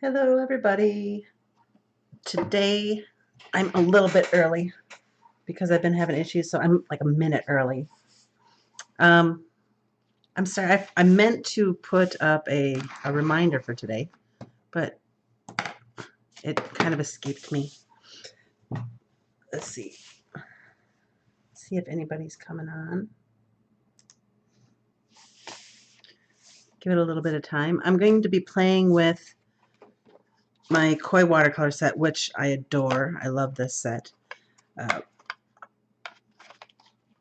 Hello, everybody. Today I'm a little bit early because I've been having issues, so I'm like a minute early. Um, I'm sorry. I meant to put up a reminder for today, but it kind of escaped me. Let's see. See if anybody's coming on. Give it a little bit of time. I'm going to be playing with my koi watercolor set, which I adore. I love this set. Uh,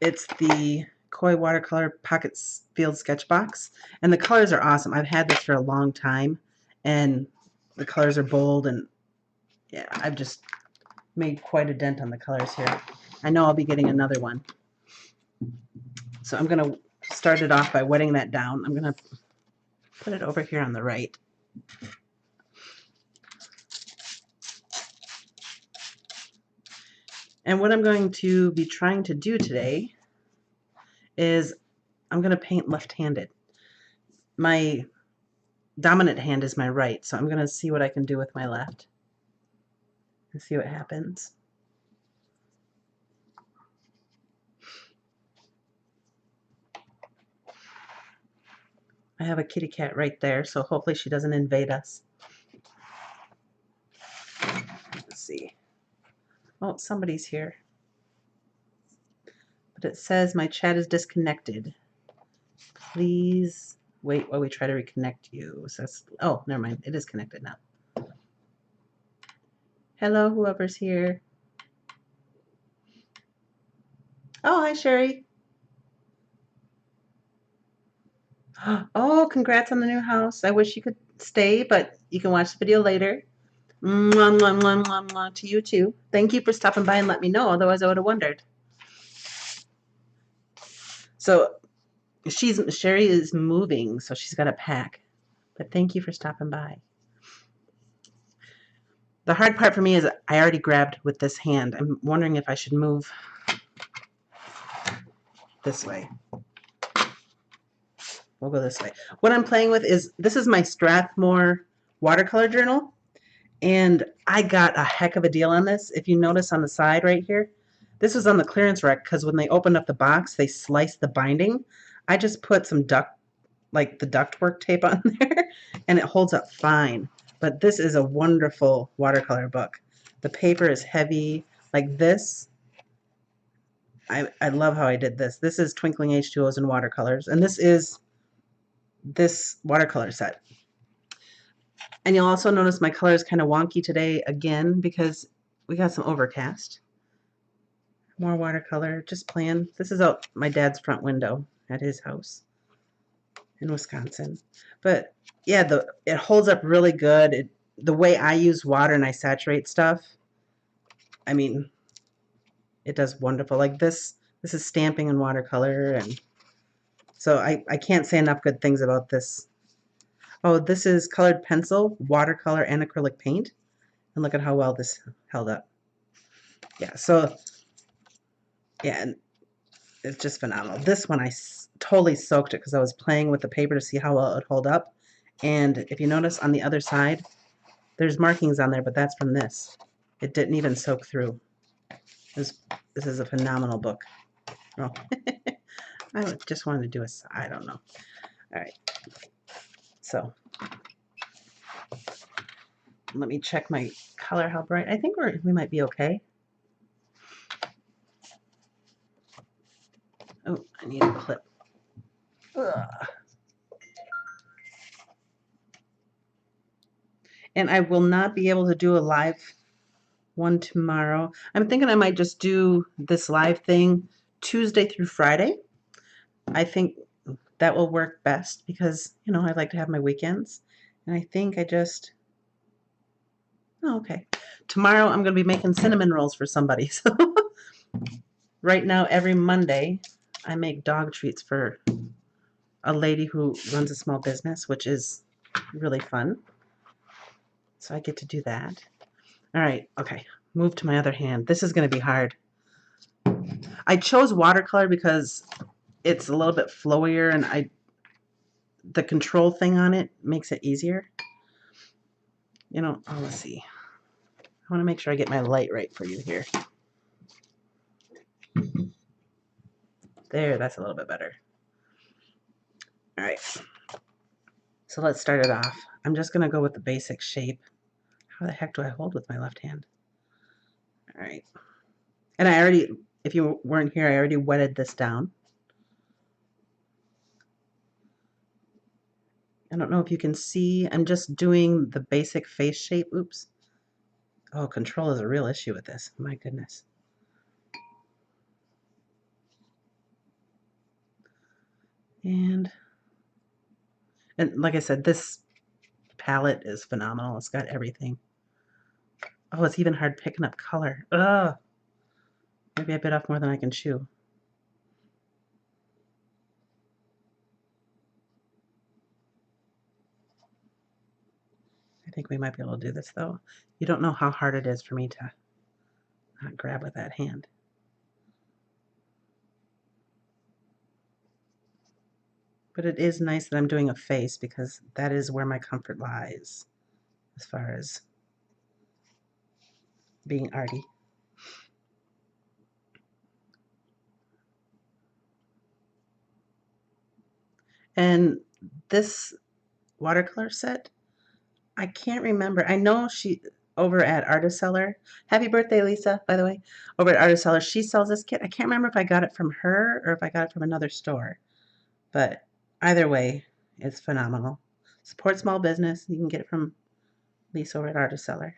It's the Koi Watercolor Pocket Field Sketch Box, and the colors are awesome. I've had this for a long time, and the colors are bold, and yeah, I've just made quite a dent on the colors here. I know I'll be getting another one. So I'm going to start it off by wetting that down. I'm going to put it over here on the right. And what I'm going to be trying to do today is I'm going to paint left-handed. My dominant hand is my right, so I'm going to see what I can do with my left and see what happens. I have a kitty cat right there, so hopefully she doesn't invade us. Let's see. Oh, somebody's here. But it says my chat is disconnected. Please wait while we try to reconnect you. So oh, never mind. It is connected now. Hello, whoever's here. Oh, hi, Sherry. Oh, congrats on the new house. I wish you could stay, but you can watch the video later. Mwah, mwah, mwah, mwah, mwah, to you too. Thank you for stopping by and let me know. Otherwise, I would have wondered. So Sherry is moving, so she's got to pack. But thank you for stopping by. The hard part for me is I already grabbed with this hand. I'm wondering if I should move this way. We'll go this way. What I'm playing with is, this is my Strathmore watercolor journal, and I got a heck of a deal on this. If you notice on the side right here, this was on the clearance rack because when they opened up the box, they sliced the binding. I just put some the ductwork tape on there, and it holds up fine. But this is a wonderful watercolor book. The paper is heavy, like this. I love how I did this. This is Twinkling H2Os and watercolors, and this is this watercolor set. And you'll also notice my color is kind of wonky today again because we got some overcast. More watercolor, just playing. This is out my dad's front window at his house in Wisconsin. But yeah, it holds up really good. The way I use water and I saturate stuff, I mean, it does wonderful. Like this is stamping in watercolor, and so I can't say enough good things about this. Oh, this is colored pencil, watercolor, and acrylic paint. And look at how well this held up. Yeah, so, yeah, and it's just phenomenal. This one, I totally soaked it because I was playing with the paper to see how well it would hold up. And if you notice on the other side, there's markings on there, but that's from this. It didn't even soak through. This is a phenomenal book. Oh, I just wanted to do I don't know. All right. So let me check my color, how bright. I think we might be okay. Oh, I need a clip. Ugh. And I will not be able to do a live one tomorrow. I'm thinking I might just do this live thing Tuesday through Friday. I think that will work best because, you know, I like to have my weekends. And I think oh, okay. Tomorrow I'm going to be making cinnamon rolls for somebody. So right now, every Monday, I make dog treats for a lady who runs a small business, which is really fun. So I get to do that. All right, okay. Move to my other hand. This is going to be hard. I chose watercolor because it's a little bit flowier, and the control thing on it makes it easier. You know, oh, let's see. I want to make sure I get my light right for you here. There, that's a little bit better. All right. So let's start it off. I'm just going to go with the basic shape. How the heck do I hold with my left hand? All right. And I already, if you weren't here, I already wetted this down. I don't know if you can see. I'm just doing the basic face shape. Oops. Oh, control is a real issue with this. My goodness. And like I said, this palette is phenomenal. It's got everything. Oh, it's even hard picking up color. Ugh. Maybe I bit off more than I can chew. I think we might be able to do this, though. You don't know how hard it is for me to not grab with that hand. But it is nice that I'm doing a face because that is where my comfort lies as far as being arty. And this watercolor set, I can't remember. I know she over at Artist Seller. Happy birthday, Lisa, by the way. Over at Artist Seller, she sells this kit. I can't remember if I got it from her or if I got it from another store. But either way, it's phenomenal. Support small business. You can get it from Lisa over at Artist Seller.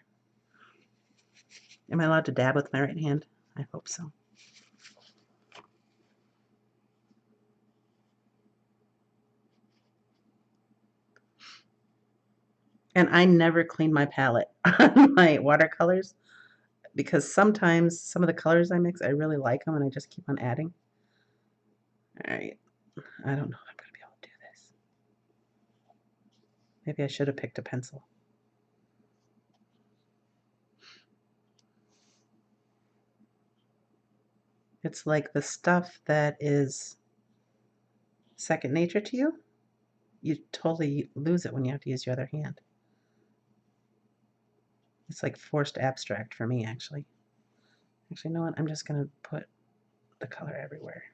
Am I allowed to dab with my right hand? I hope so. And I never clean my palette on my watercolors because sometimes some of the colors I mix, I really like them and I just keep on adding. All right. I don't know if I'm going to be able to do this. Maybe I should have picked a pencil. It's like the stuff that is second nature to you, you totally lose it when you have to use your other hand. It's like forced abstract for me, actually. Actually, you know what? I'm just going to put the color everywhere.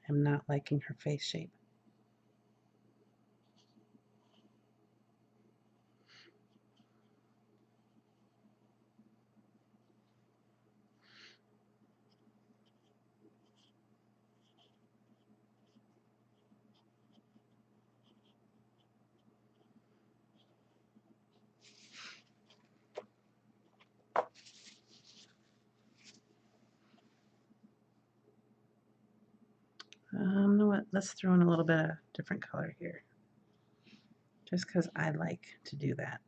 I'm not liking her face shape. You know what? Let's throw in a little bit of different color here. Just because I like to do that.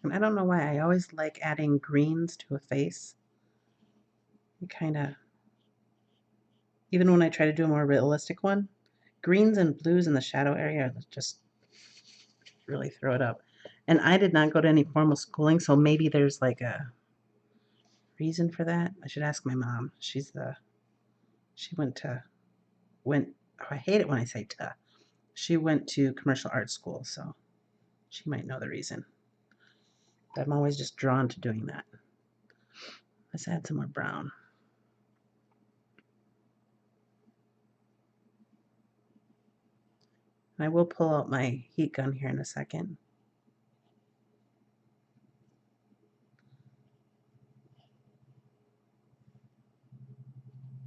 And I don't know why, I always like adding greens to a face. You kind of, even when I try to do a more realistic one, greens and blues in the shadow area just really throw it up. And I did not go to any formal schooling, so maybe there's like a reason for that. I should ask my mom. She went, oh, I hate it when I say "ta." She went to commercial art school, so she might know the reason. But I'm always just drawn to doing that. Let's add some more brown. And I will pull out my heat gun here in a second.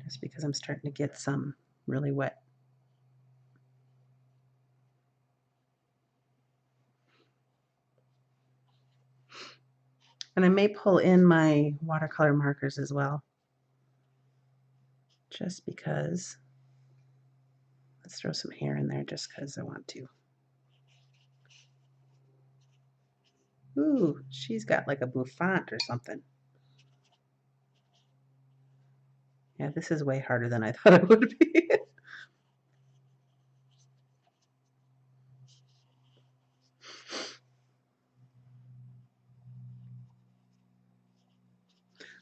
Just because I'm starting to get some really wet. And I may pull in my watercolor markers as well. Just because. Let's throw some hair in there just because I want to. Ooh, she's got like a bouffant or something. Yeah, this is way harder than I thought it would be.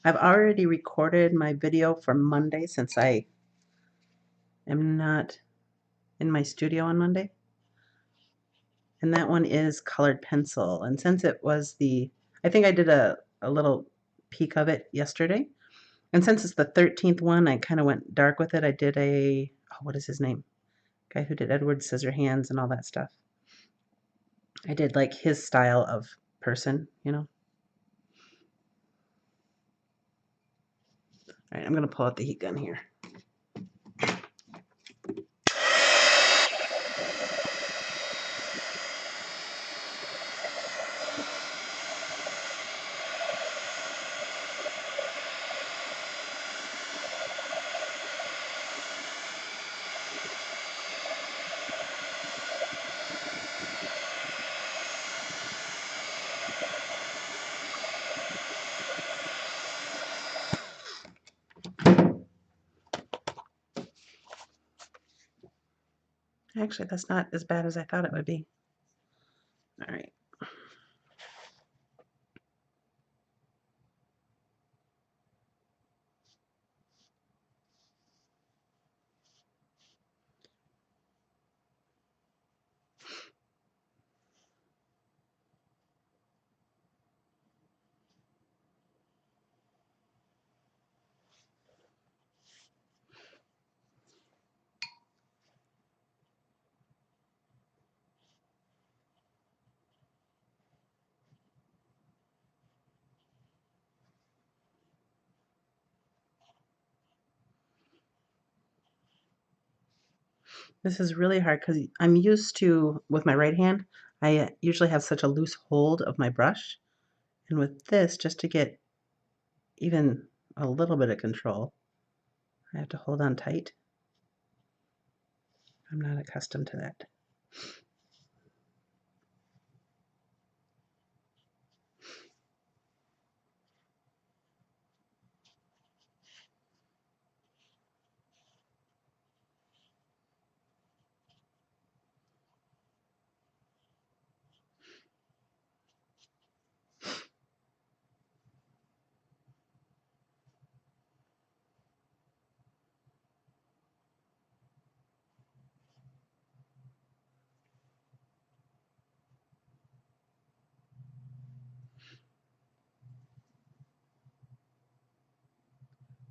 I've already recorded my video for Monday since I am not in my studio on Monday. And that one is colored pencil. And since it was I think I did a little peek of it yesterday. And since it's the 13th one, I kind of went dark with it. I did what is his name? Guy who did Edward Scissorhands and all that stuff. I did like his style of person, you know. All right, I'm going to pull out the heat gun here. Actually, that's not as bad as I thought it would be. All right. This is really hard because I'm used to, with my right hand, I usually have such a loose hold of my brush. And with this, just to get even a little bit of control, I have to hold on tight. I'm not accustomed to that.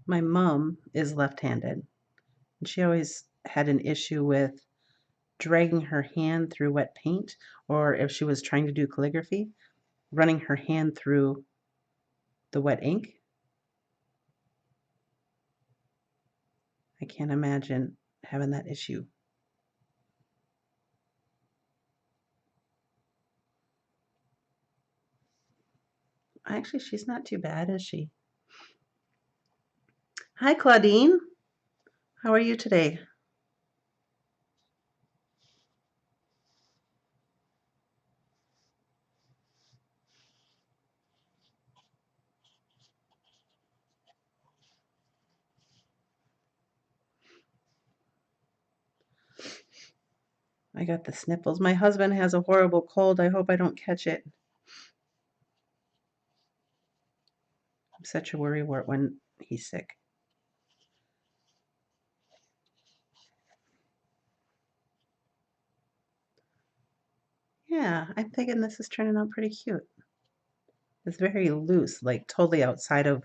My mom is left-handed, and she always had an issue with dragging her hand through wet paint, or if she was trying to do calligraphy, running her hand through the wet ink. I can't imagine having that issue. Actually, she's not too bad, is she? Hi, Claudine. How are you today? I got the sniffles. My husband has a horrible cold. I hope I don't catch it. I'm such a worrywart when he's sick. Yeah, I'm thinking this is turning out pretty cute. It's very loose, like totally outside of.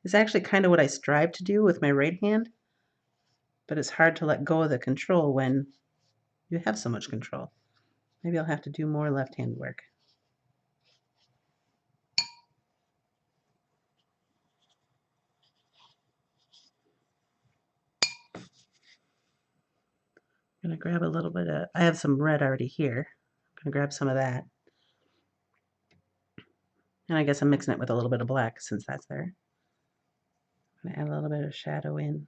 It's actually kind of what I strive to do with my right hand, but it's hard to let go of the control when you have so much control. Maybe I'll have to do more left-hand work. I'm gonna grab a little bit of, I have some red already here. I'm gonna grab some of that. And I guess I'm mixing it with a little bit of black since that's there. I'm gonna add a little bit of shadow in.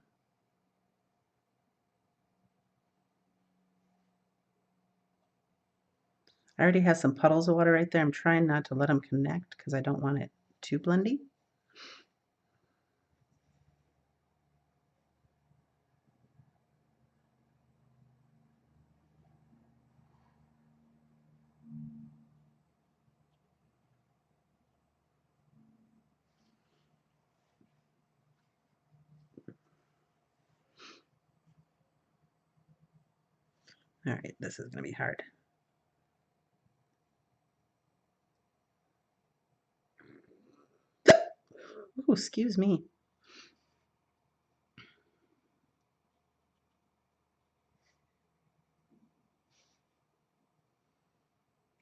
I already have some puddles of water right there. I'm trying not to let them connect because I don't want it too blendy. All right, this is going to be hard. Ooh, excuse me.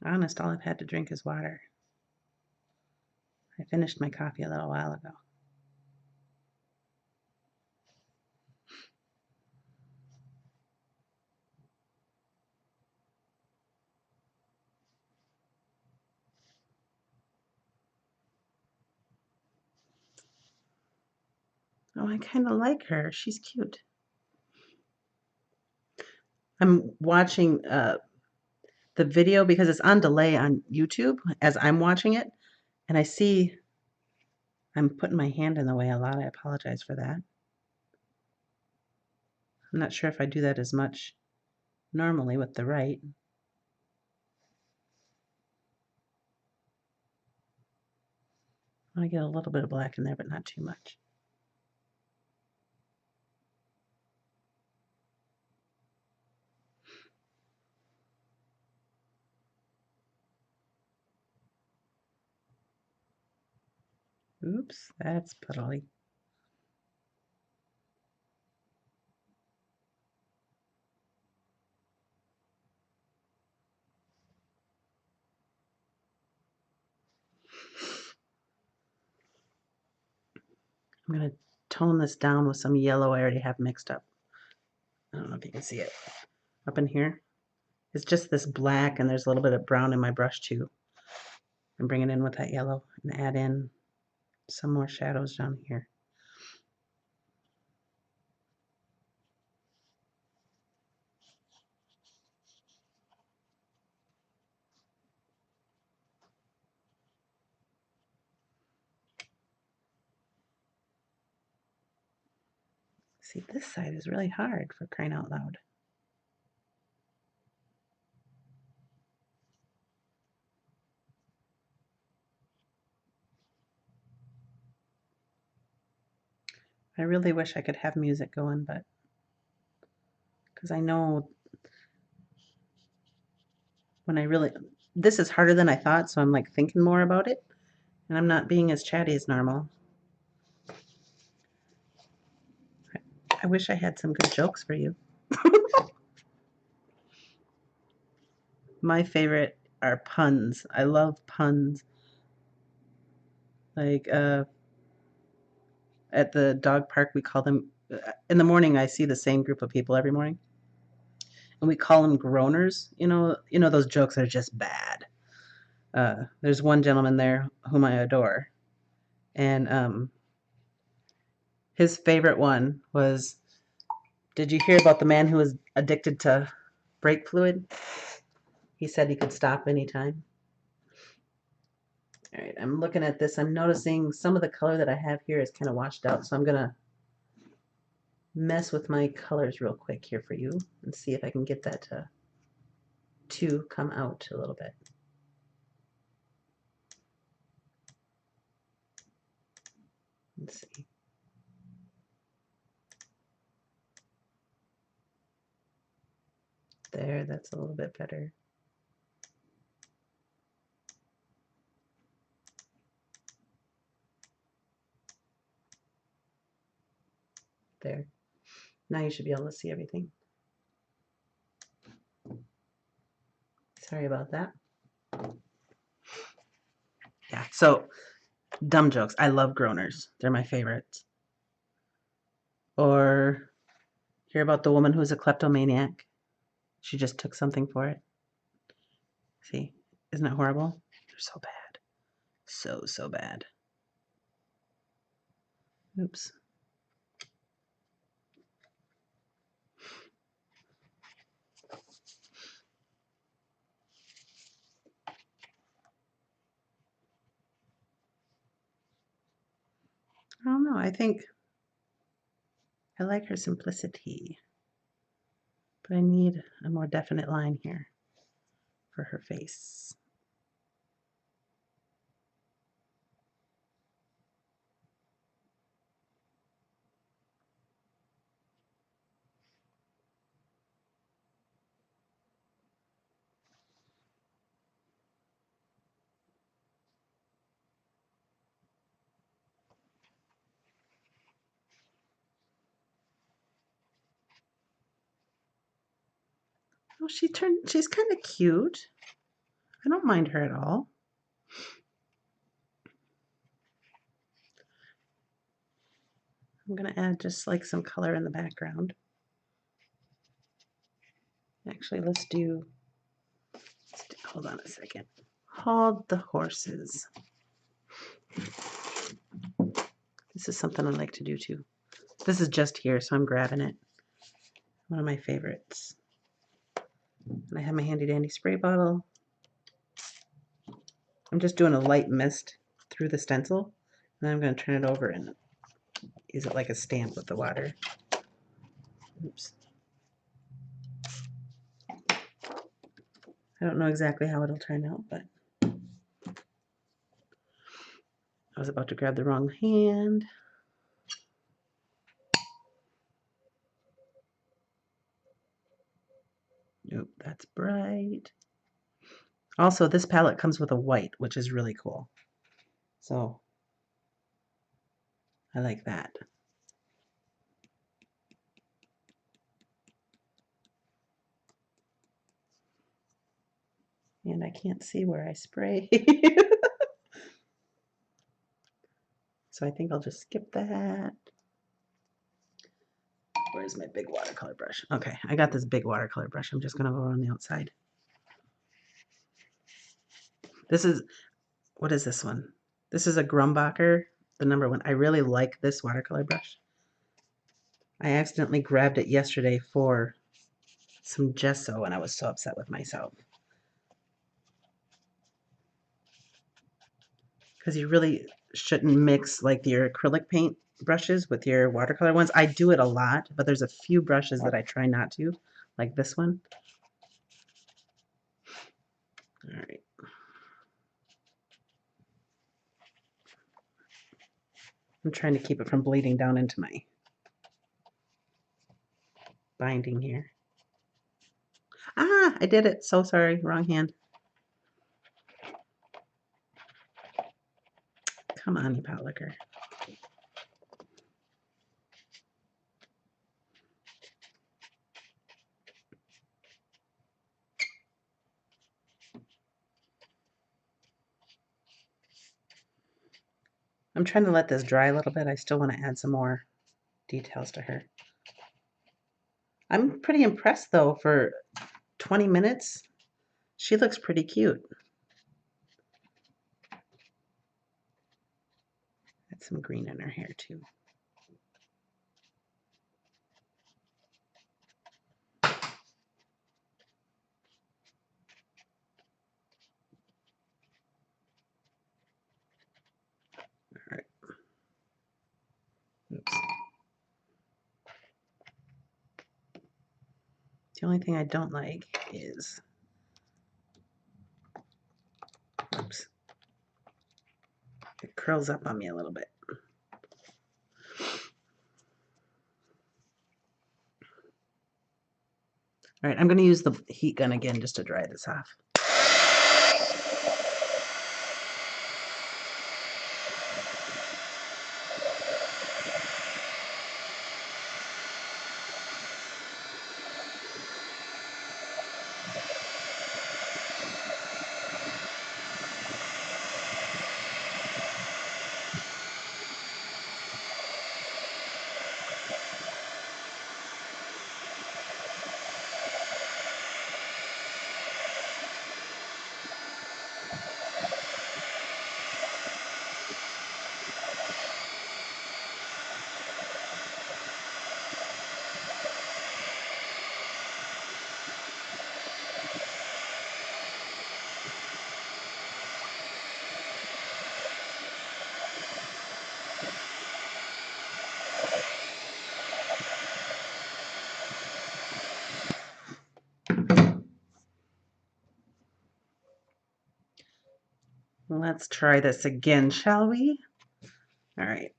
Honest, all I've had to drink is water. I finished my coffee a little while ago. Oh, I kind of like her. She's cute. I'm watching the video because it's on delay on YouTube as I'm watching it, and I see I'm putting my hand in the way a lot. I apologize for that. I'm not sure if I do that as much normally with the right. I get a little bit of black in there, but not too much. Oops, that's puddly. I'm going to tone this down with some yellow I already have mixed up. I don't know if you can see it. Up in here, it's just this black, and there's a little bit of brown in my brush too. I'm bringing it in with that yellow and add in some more shadows down here. See, this side is really hard, for crying out loud. I really wish I could have music going, but because I know when I really, this is harder than I thought, so I'm like thinking more about it, and I'm not being as chatty as normal. I wish I had some good jokes for you. My favorite are puns. I love puns. Like at the dog park, we call them, in the morning, I see the same group of people every morning, and we call them groaners. You know those jokes are just bad. There's one gentleman there whom I adore, and his favorite one was, did you hear about the man who was addicted to brake fluid? He said he could stop anytime. All right, I'm looking at this. I'm noticing some of the color that I have here is kind of washed out, so I'm going to mess with my colors real quick here for you and see if I can get that to come out a little bit. Let's see. There, that's a little bit better. There. Now you should be able to see everything. Sorry about that. Yeah, so dumb jokes. I love groaners. They're my favorites. Or hear about the woman who's a kleptomaniac. She just took something for it. See, isn't it horrible? They're so bad. So bad. Oops. I don't know. I think I like her simplicity, but I need a more definite line here for her face. Oh, she's kind of cute. I don't mind her at all. I'm going to add just like some color in the background. Actually, hold on a second. Hold the horses. This is something I like to do too. This is just here, so I'm grabbing it. One of my favorites. And I have my handy dandy spray bottle. I'm just doing a light mist through the stencil. And then I'm going to turn it over and use it like a stamp with the water. Oops. I don't know exactly how it'll turn out, but I was about to grab the wrong hand. Nope, that's bright. Also, this palette comes with a white, which is really cool. So I like that. And I can't see where I spray. So I think I'll just skip that. Where's my big watercolor brush? Okay, I got this big watercolor brush. I'm just going to go around the outside. This is, what is this one? This is a Grumbacher, the number 1. I really like this watercolor brush. I accidentally grabbed it yesterday for some gesso and I was so upset with myself. Because you really shouldn't mix like your acrylic paint brushes with your watercolor ones. I do it a lot, but there's a few brushes that I try not to, like this one. All right. I'm trying to keep it from bleeding down into my binding here. Ah, I did it. So sorry. Wrong hand. Come on, you pot liquor. I'm trying to let this dry a little bit. I still want to add some more details to her. I'm pretty impressed though. For 20 minutes, she looks pretty cute. Add some green in her hair too. All right. Oops. The only thing I don't like is, oops, it curls up on me a little bit. All right, I'm going to use the heat gun again just to dry this off. Let's try this again, shall we? All right.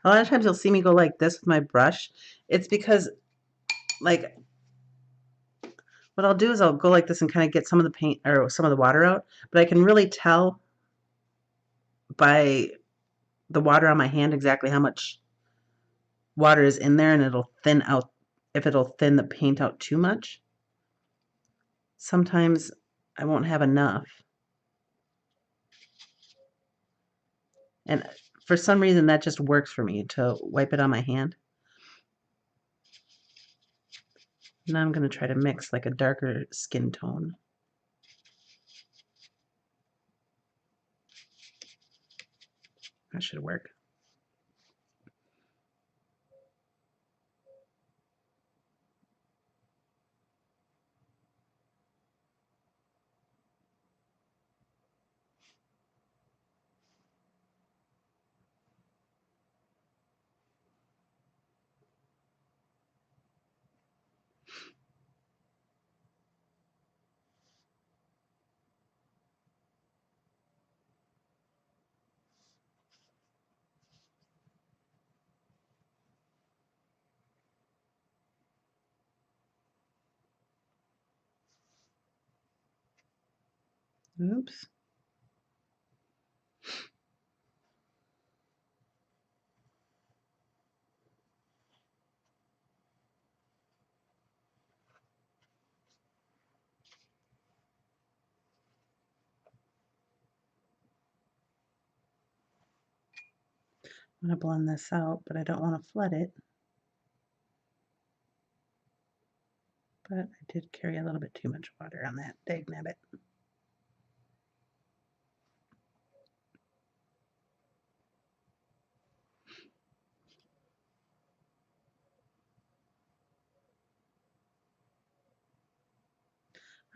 A lot of times you'll see me go like this with my brush. It's because, like, what I'll do is I'll go like this and kind of get some of the paint or some of the water out, but I can really tell by the water on my hand exactly how much water is in there, and it'll thin out if it'll thin the paint out too much. sometimes I won't have enough. And for some reason, that just works for me to wipe it on my hand. Now I'm going to try to mix like a darker skin tone. That should work. Oops. I'm going to blend this out, but I don't want to flood it. But I did carry a little bit too much water on that. Dagnabbit.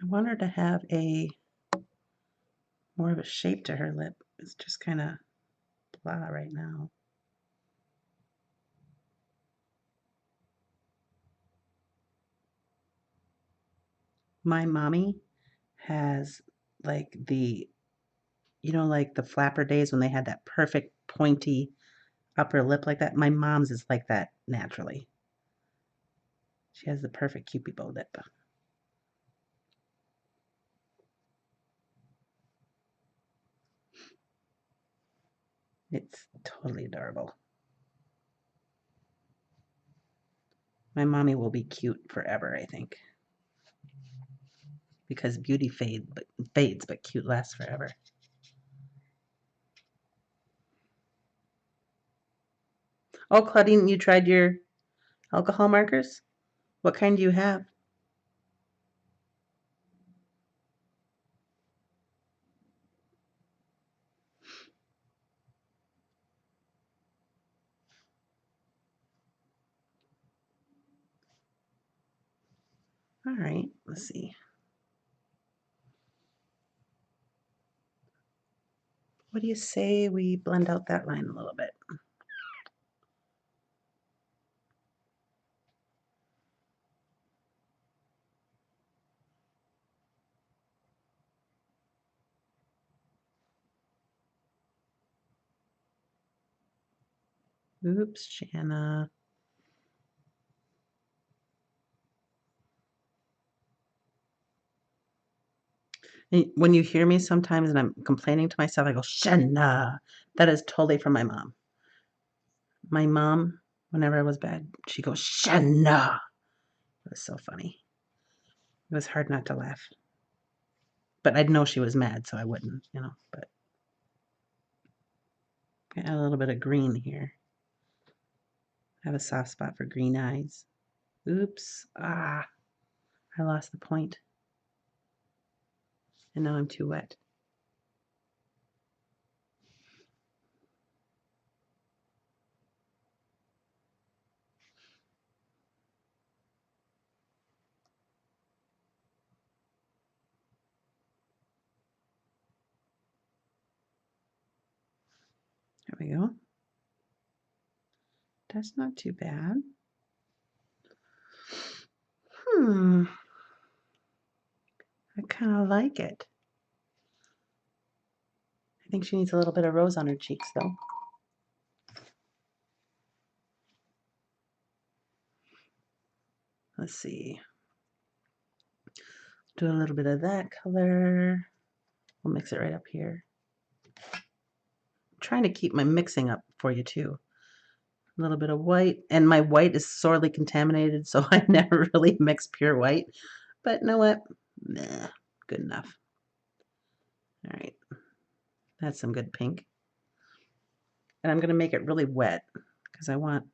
I want her to have a more of a shape to her lip. It's just kind of blah right now. My mommy has like the, like the flapper days when they had that perfect pointy upper lip like that. My mom's is like that naturally. She has the perfect Cupid bow lip. It's totally adorable. My mommy will be cute forever, I think. Because beauty fades, but cute lasts forever. Oh, Claudine, you tried your alcohol markers? What kind do you have? All right, let's see. What do you say we blend out that line a little bit? Oops, Shanna. When you hear me sometimes and I'm complaining to myself, I go, Shanna. That is totally from my mom. My mom, whenever I was bad, she goes, Shanna. It was so funny. It was hard not to laugh. But I'd know she was mad, so I wouldn't, but I add a little bit of green here. I have a soft spot for green eyes. Oops. I lost the point. And now I'm too wet. There we go. That's not too bad. I kind of like it. I think she needs a little bit of rose on her cheeks, though. Let's see. Do a little bit of that color. We'll mix it right up here. I'm trying to keep my mixing up for you, too. A little bit of white. And my white is sorely contaminated, so I never really mix pure white. But you know what? Nah, good enough. All right, that's some good pink. And I'm going to make it really wet because I want,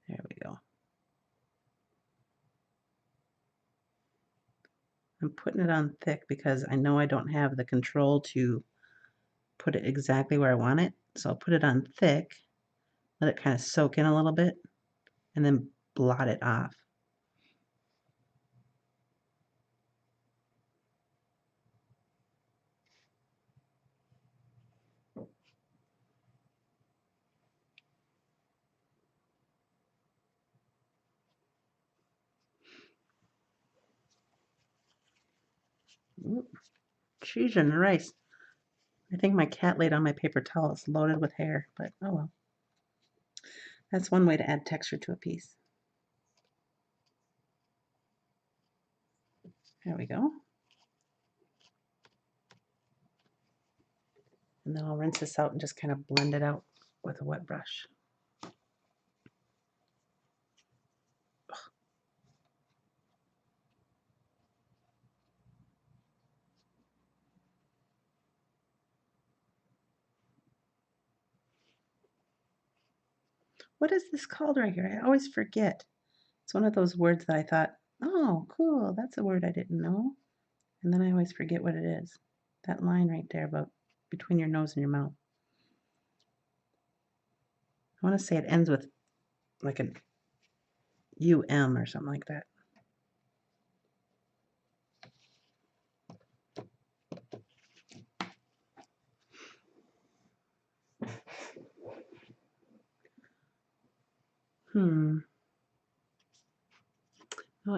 there we go. I'm putting it on thick because I know I don't have the control to put it exactly where I want it. So I'll put it on thick, let it kind of soak in a little bit, and then blot it off. Ooh, cheese and rice. I think my cat laid on my paper towel. It's loaded with hair, but oh well. That's one way to add texture to a piece. There we go. And then I'll rinse this out and just kind of blend it out with a wet brush. What is this called right here? I always forget. It's one of those words that I thought, oh, cool, that's a word I didn't know. And then I always forget what it is. That line right there about between your nose and your mouth. I want to say it ends with like an UM or something like that.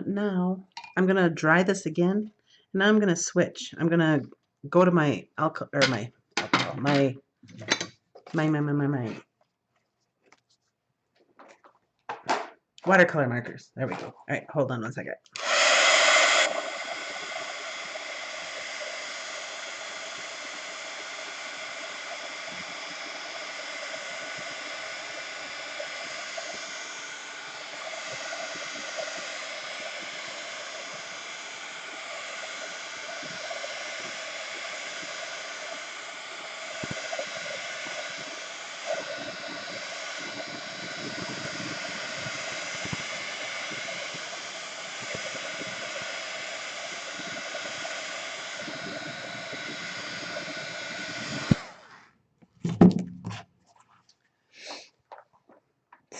Now I'm gonna dry this again, and now I'm gonna switch. I'm gonna go to my my watercolor markers. There we go. All right, hold on one second.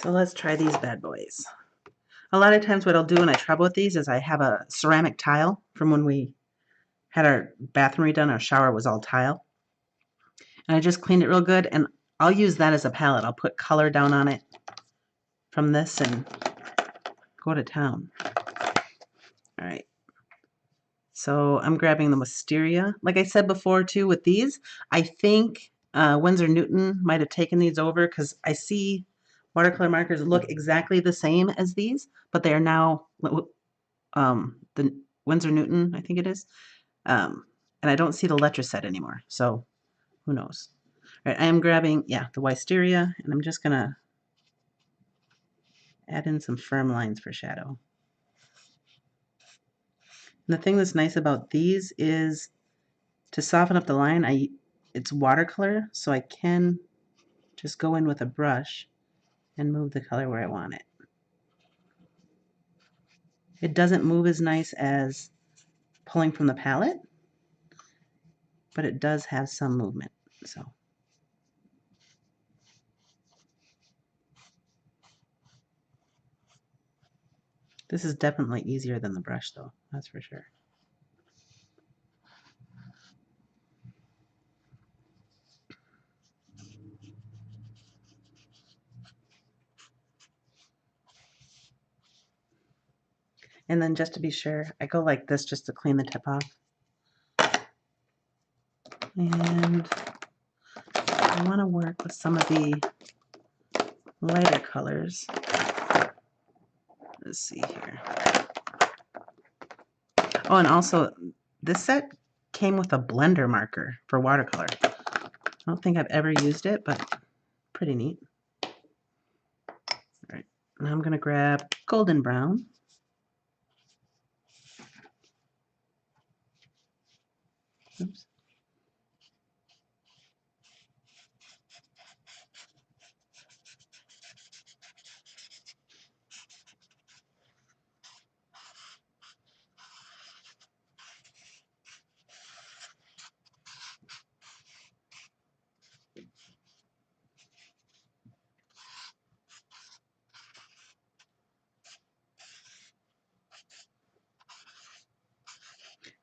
So let's try these bad boys. A lot of times what I'll do when I travel with these is I have a ceramic tile from when we had our bathroom redone. Our shower was all tile. And I just cleaned it real good, and I'll use that as a palette. I'll put color down on it from this and go to town. All right. So I'm grabbing the wisteria. Like I said before too, with these, I think Winsor Newton might have taken these over because I see watercolor markers look exactly the same as these, but they are now the Winsor Newton, I think it is. And I don't see the Letraset anymore, so who knows. All right, I am grabbing, yeah, the wisteria, and I'm just gonna add in some firm lines for shadow. And the thing that's nice about these is to soften up the line, it's watercolor, so I can just go in with a brush and move the color where I want it. It doesn't move as nice as pulling from the palette, but it does have some movement. So this is definitely easier than the brush though, that's for sure. And then just to be sure, I go like this just to clean the tip off. And I want to work with some of the lighter colors. Let's see here. Oh, and also this set came with a blender marker for watercolor. I don't think I've ever used it, but pretty neat. Now I'm going to grab golden brown. Oops.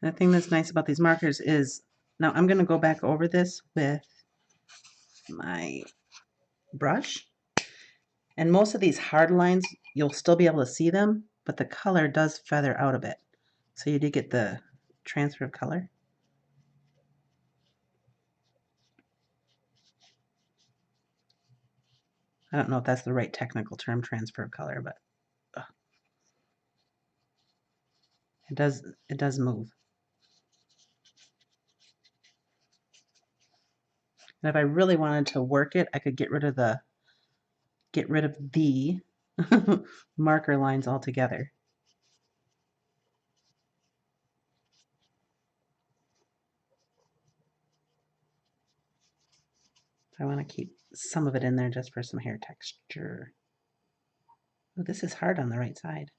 And the thing that's nice about these markers is, now I'm going to go back over this with my brush. And most of these hard lines, you'll still be able to see them, but the color does feather out a bit. So you do get the transfer of color. I don't know if that's the right technical term, transfer of color, but it does move. And if I really wanted to work it, I could get rid of the marker lines altogether. I want to keep some of it in there just for some hair texture. Oh, this is hard on the right side.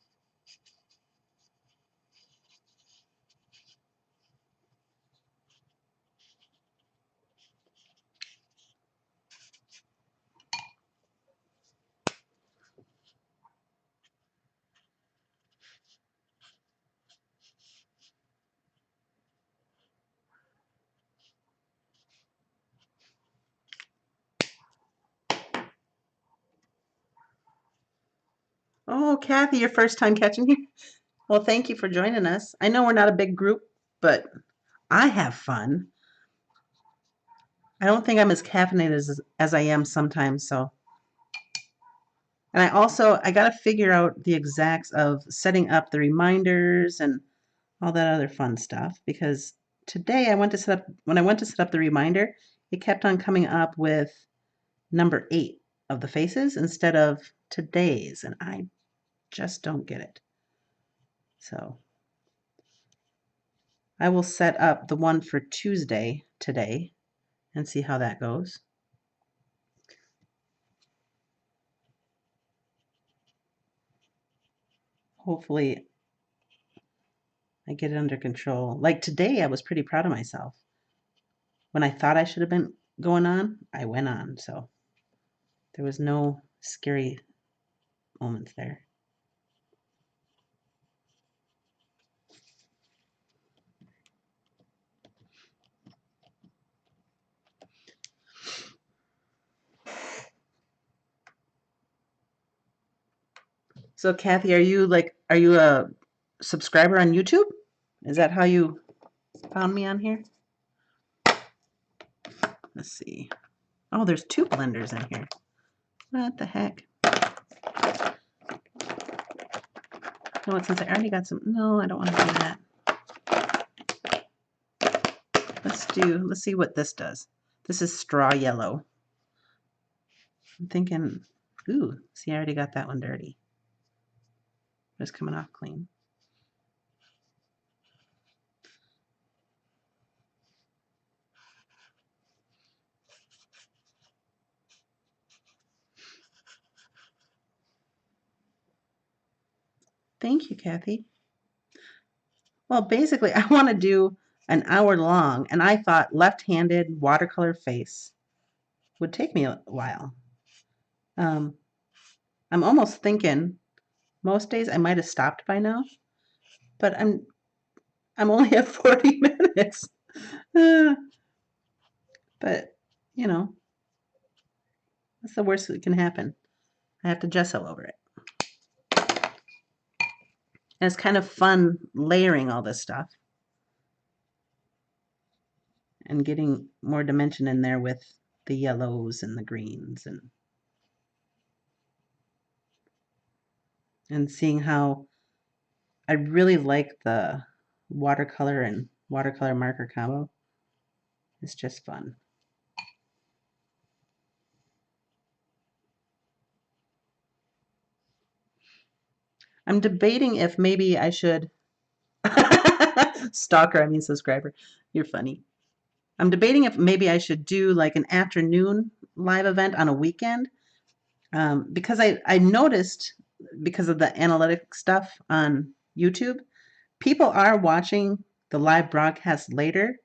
Oh, Kathy, your first time catching here? Well, thank you for joining us. I know we're not a big group, but I have fun. I don't think I'm as caffeinated as I am sometimes, so. And I got to figure out the exacts of setting up the reminders and all that other fun stuff, because today when I went to set up the reminder, it kept on coming up with number 8 of the faces instead of today's, and I just don't get it. So I will set up the one for Tuesday today and see how that goes. Hopefully I get it under control. Like today, I was pretty proud of myself. When I thought I should have been going on, I went on. So there was no scary moments there. So Kathy, are you a subscriber on YouTube? Is that how you found me on here? Let's see. Oh, there's 2 blenders in here. What the heck? You know what, since I already got some, no, I don't want to do that. Let's see what this does. This is straw yellow. I'm thinking, ooh, see, I already got that one dirty. It's coming off clean. Thank you, Kathy. Well, basically, I want to do an hour long, and I thought left-handed watercolor face would take me a while. I'm almost thinking most days I might have stopped by now, but I'm only at 40 minutes. But you know, that's the worst that can happen. I have to gesso over it. And it's kind of fun layering all this stuff and getting more dimension in there with the yellows and the greens and seeing how I really like the watercolor and watercolor marker combo. It's just fun. I'm debating if maybe I should stalker, I mean subscriber. You're funny. I'm debating if maybe I should do like an afternoon live event on a weekend, because I noticed, because of the analytic stuff on YouTube, people are watching the live broadcast later,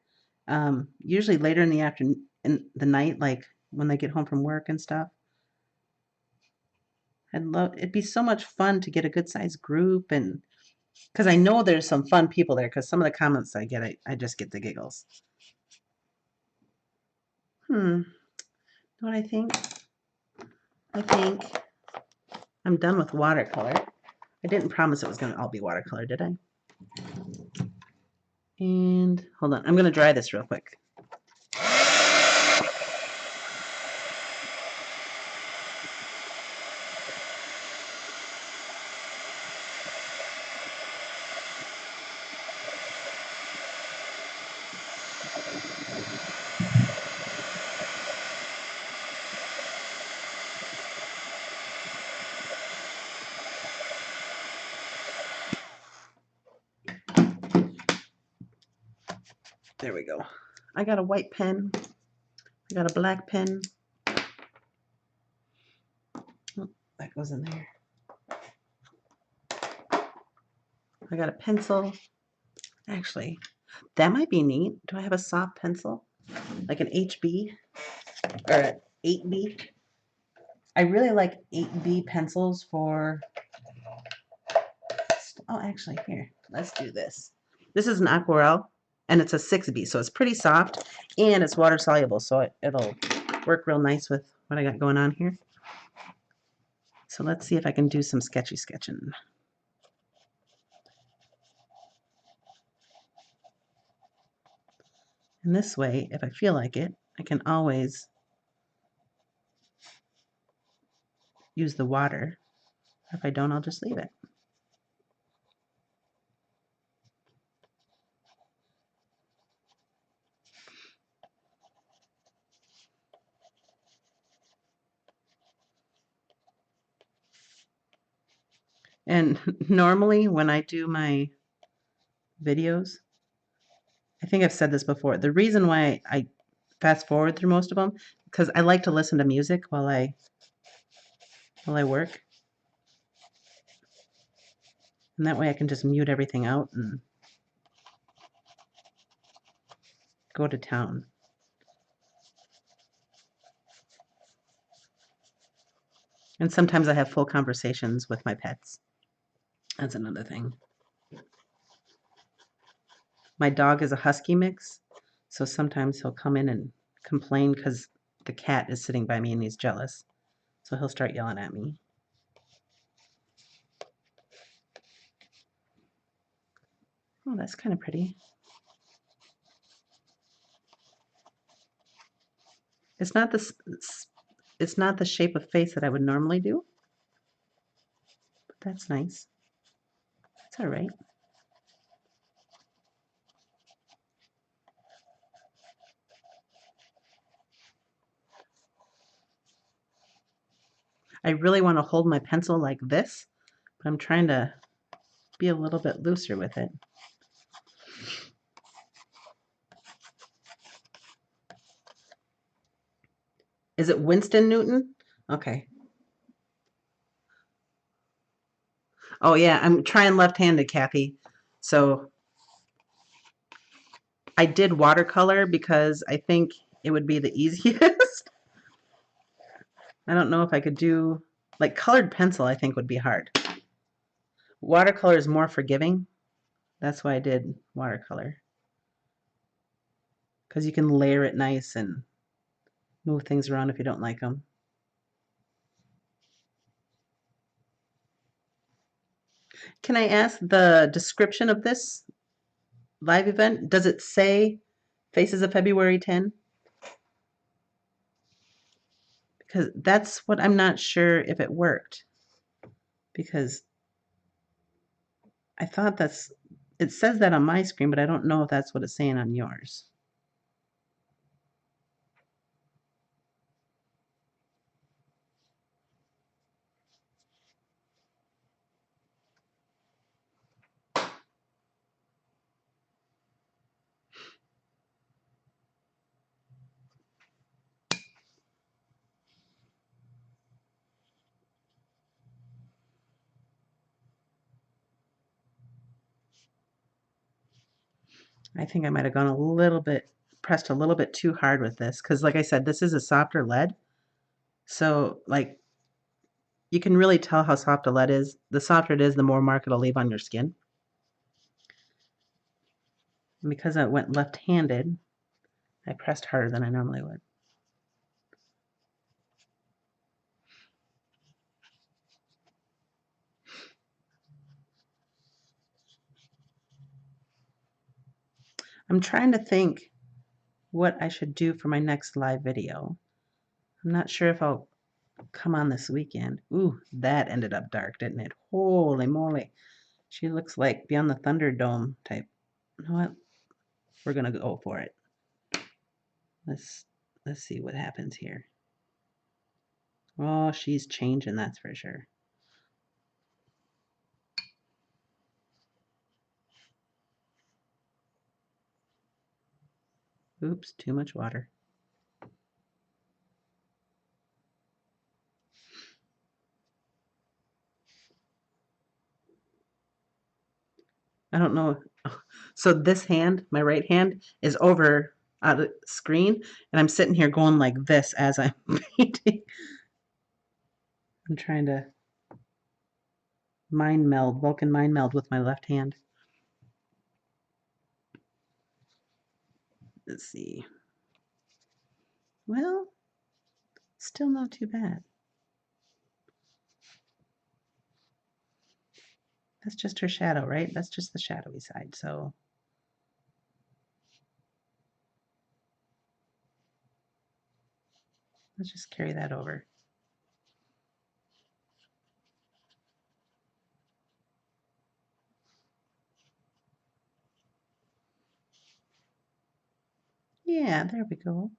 usually later in the afternoon, in the night, like when they get home from work and stuff. It'd be so much fun to get a good sized group, and because I know there's some fun people there, because some of the comments I get, I just get the giggles. Know what I think? I think I'm done with watercolor. I didn't promise it was going to all be watercolor, did I? And hold on, I'm going to dry this real quick. There we go. I got a white pen. I got a black pen. Oh, that goes in there. I got a pencil. Actually, that might be neat. Do I have a soft pencil? Like an HB or an 8B? I really like 8B pencils for... Oh, actually, here. Let's do this. This is an aquarelle, and it's a 6B, so it's pretty soft, and it's water soluble, so it'll work real nice with what I got going on here. So let's see if I can do some sketchy sketching. And this way, if I feel like it, I can always use the water. If I don't, I'll just leave it. And normally when I do my videos, I think I've said this before, the reason why I fast forward through most of them, because I like to listen to music while I work. And that way I can just mute everything out and go to town. And sometimes I have full conversations with my pets. That's another thing. My dog is a husky mix, so sometimes he'll come in and complain because the cat is sitting by me and he's jealous. So he'll start yelling at me. Oh, that's kind of pretty. It's not the shape of face that I would normally do, but that's nice. It's all right. I really want to hold my pencil like this, but I'm trying to be a little bit looser with it. Is it Winston Newton? Okay. Oh yeah, I'm trying left-handed, Kathy. So I did watercolor because I think it would be the easiest. I don't know if I could do, like, colored pencil, I think would be hard. Watercolor is more forgiving. That's why I did watercolor. Because you can layer it nice and move things around if you don't like them. Can I ask the description of this live event? Does it say Faces of February 10? Because that's what I'm not sure if it worked. Because I thought it says that on my screen, but I don't know if that's what it's saying on yours. I think I might have gone a little bit, pressed a little bit too hard with this, because like I said, this is a softer lead. So like you can really tell how soft a lead is. The softer it is, the more mark it'll leave on your skin. And because I went left-handed, I pressed harder than I normally would. I'm trying to think what I should do for my next live video. I'm not sure if I'll come on this weekend. Ooh, that ended up dark, didn't it? Holy moly. She looks like Beyond the Thunderdome type. You know what? We're gonna go for it. Let's see what happens here. Oh, she's changing, that's for sure. Oops, too much water. I don't know. So this hand, my right hand, is over out of screen, and I'm sitting here going like this as I'm painting. I'm trying to mind meld, Vulcan mind meld with my left hand. Let's see. Well, still not too bad. That's just her shadow, right? That's just the shadowy side. So let's just carry that over. Yeah, there we go.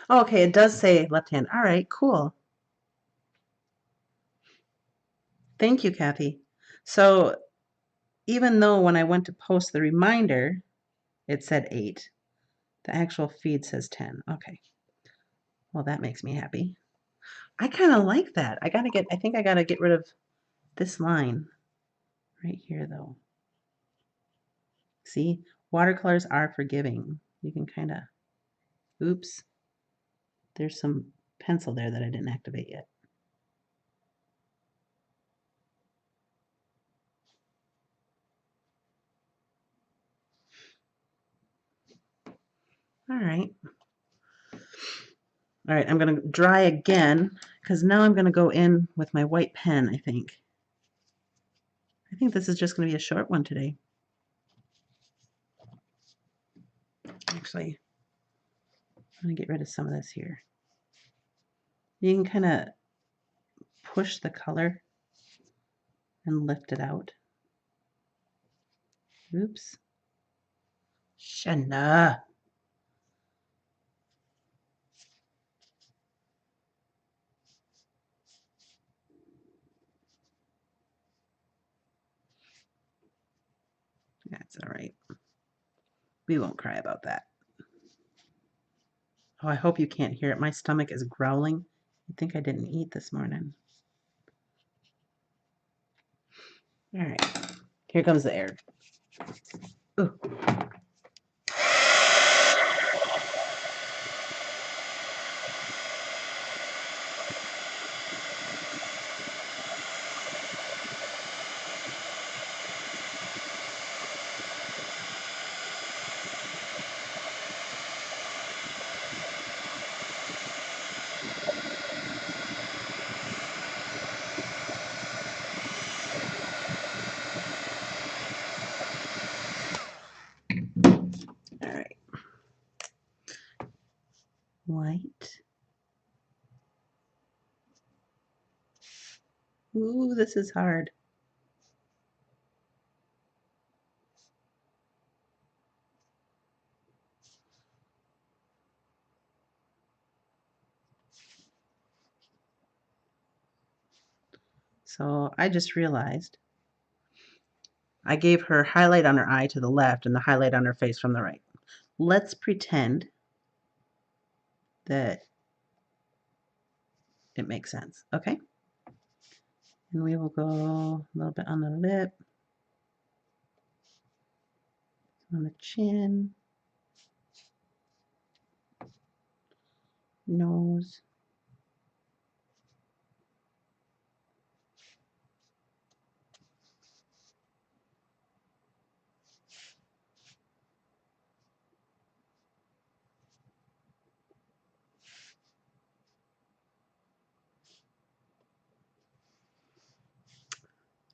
Oh, okay, it does say left hand. All right, cool. Thank you, Kathy. So even though when I went to post the reminder, it said 8, the actual feed says 10. Okay. Well, that makes me happy. I kind of like that. I think I gotta get rid of this line right here though. See, watercolors are forgiving. You can kind of, oops, there's some pencil there that I didn't activate yet. All right. All right, I'm gonna dry again because now I'm gonna go in with my white pen, I think. I think this is just gonna be a short one today. Actually, I'm gonna get rid of some of this here. You can kind of push the color and lift it out. Oops. Shanna. That's all right. We won't cry about that. Oh, I hope you can't hear it. My stomach is growling. I think I didn't eat this morning. All right. Here comes the air. Ooh. All right. White. Ooh, this is hard. So I just realized I gave her highlight on her eye to the left and the highlight on her face from the right. Let's pretend that it makes sense. Okay. And we will go a little bit on the lip, on the chin, nose.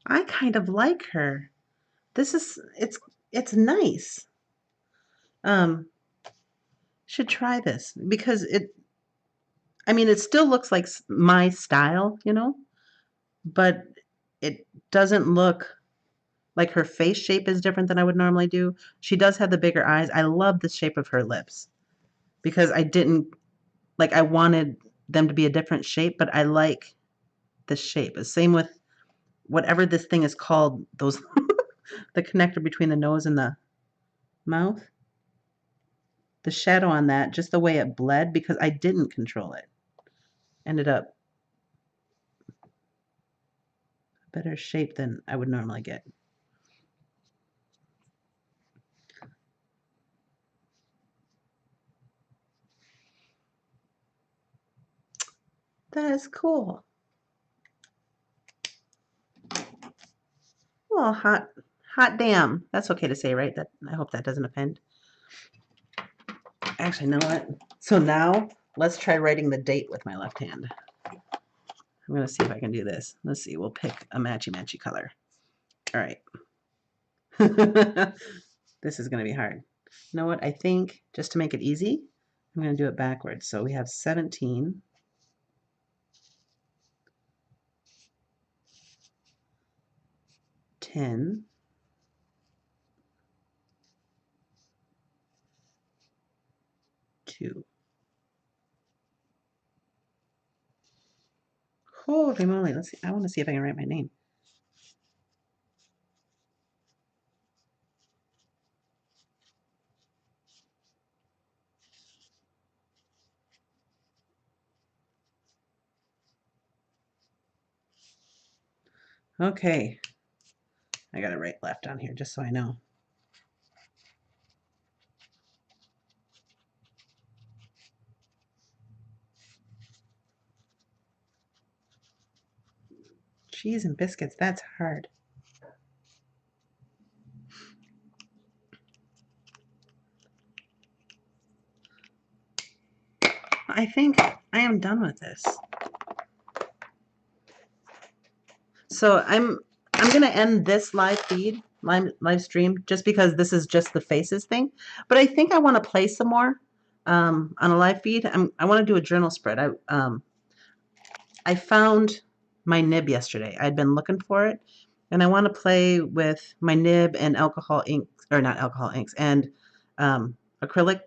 I kind of like her. This is it's nice. Um, should try this because I mean, it still looks like my style, you know, but it doesn't look like her face shape is different than I would normally do. She does have the bigger eyes. I love the shape of her lips because I didn't like I wanted them to be a different shape, but I like the shape. The same with whatever this thing is called, those the connector between the nose and the mouth. The shadow on that, just the way it bled because I didn't control it, ended up a better shape than I would normally get. That is cool. Well, hot damn. That's okay to say, right? That I hope that doesn't offend. Actually, you know what? So now let's try writing the date with my left hand. I'm gonna see if I can do this. Let's see. We'll pick a matchy color. All right. This is gonna be hard. You know what? I think just to make it easy, I'm gonna do it backwards. So we have 17. 10, 2. Holy moly, let's see. I want to see if I can write my name. Okay. I got to write left on here just so I know. Cheese and biscuits, that's hard. I think I am done with this. So I'm gonna end this live feed, live stream, just because this is just the faces thing. But I think I want to play some more on a live feed. I want to do a journal spread. I found my nib yesterday. I'd been looking for it, and I want to play with my nib and alcohol ink, or not alcohol inks, and acrylic,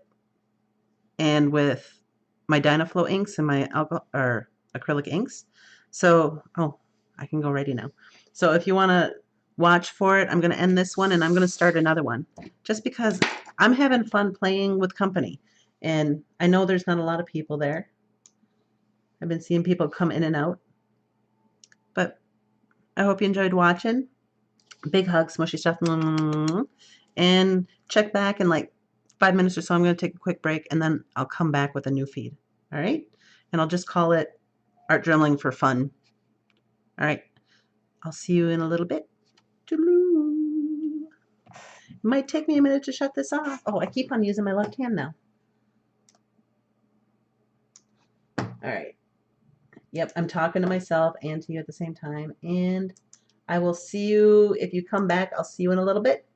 and with my Dynaflow inks and my alcohol or acrylic inks. So, oh, I can go ready now. So if you want to watch for it, I'm going to end this one and I'm going to start another one just because I'm having fun playing with company. And I know there's not a lot of people there. I've been seeing people come in and out. But I hope you enjoyed watching. Big hug, smushy stuff. And check back in like 5 minutes or so. I'm going to take a quick break and then I'll come back with a new feed. All right? And I'll just call it Art Journaling for Fun. All right. I'll see you in a little bit. It might take me a minute to shut this off. Oh, I keep on using my left hand now. All right. Yep, I'm talking to myself and to you at the same time. And I will see you, if you come back, I'll see you in a little bit.